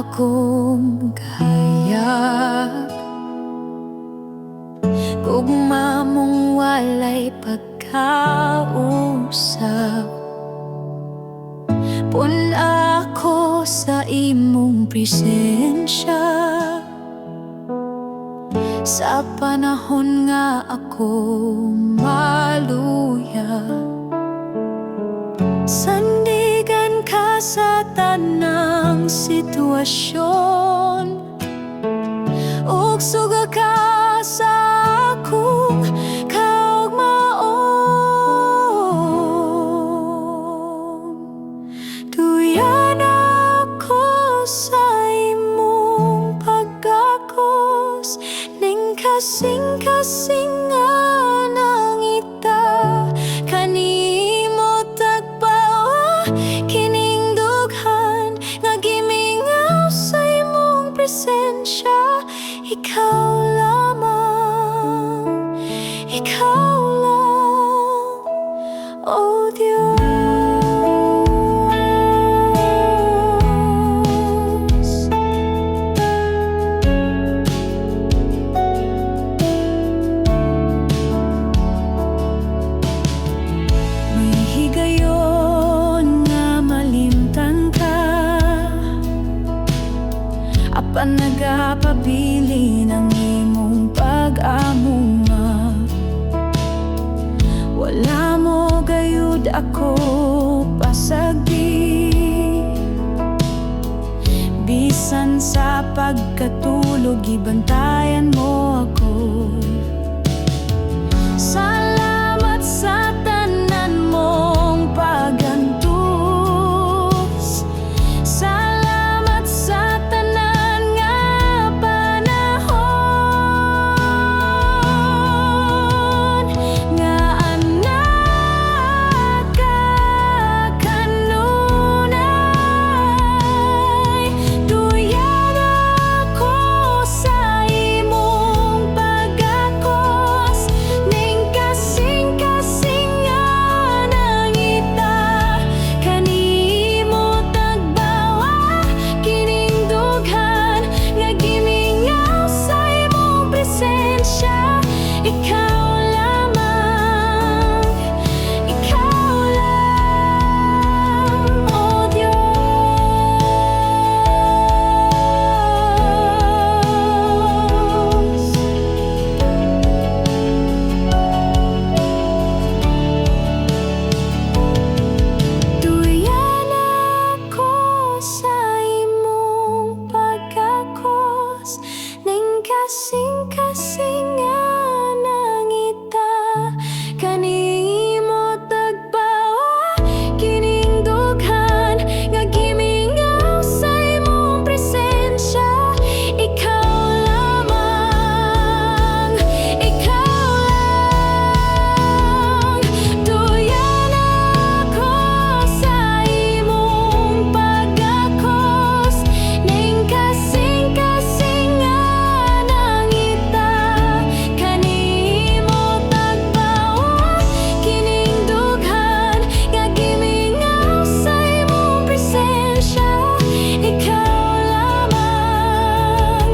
akong kahayag, gugma mong walay pagkausap. Puna ako sa imong presensya, sa panahon nga ako maluya. Sandigan ka sa tanang sitwasyon, ug suga ka sa akong kaugmaon. Tuyan ako sa imong pagkakos, ning kasing-kasing nga nangita. Kanimo tagpawa kining dughan, nga gimingaw sa imong presensya. Ikaw lamang, ikaw lang, oh Diyos. May higayon nga malimtan ka, apan nagapabili ng imong pag-amunga. Wala mo gayud ako pasagdi, bisan sa pagkatulog ibantayan mo ako. Salamat sa tanan mong pagantus, salamat sa tanan nga panahon, nga anak ka kanunay. Tuyan ako sa imong pagkakos, ning kasing-kasing nga nangita. Kanimo tagbawa kining dughan, nga gimingaw sa imong presensya. Ikaw lamang, ikaw lang, oh Diyos. Tuyan ako sa imong pagkakos, ning kasing-kasing nga nangita. Kanimo tagbawa kining dughan, nga gimingaw sa imong presensya. Ikaw lamang, ikaw lang. Tuyan ako sa imong pagkakos, ning kasing-kasing nga nangita. Kanimo tagbawa kining dughan, nga gimingaw sa imong presensya. Ikaw lamang,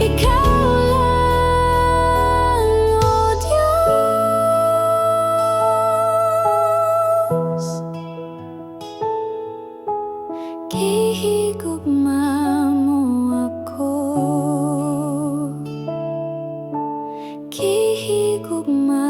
ikaw lang, oh Diyos. Gihigugma mo ako, gihigugma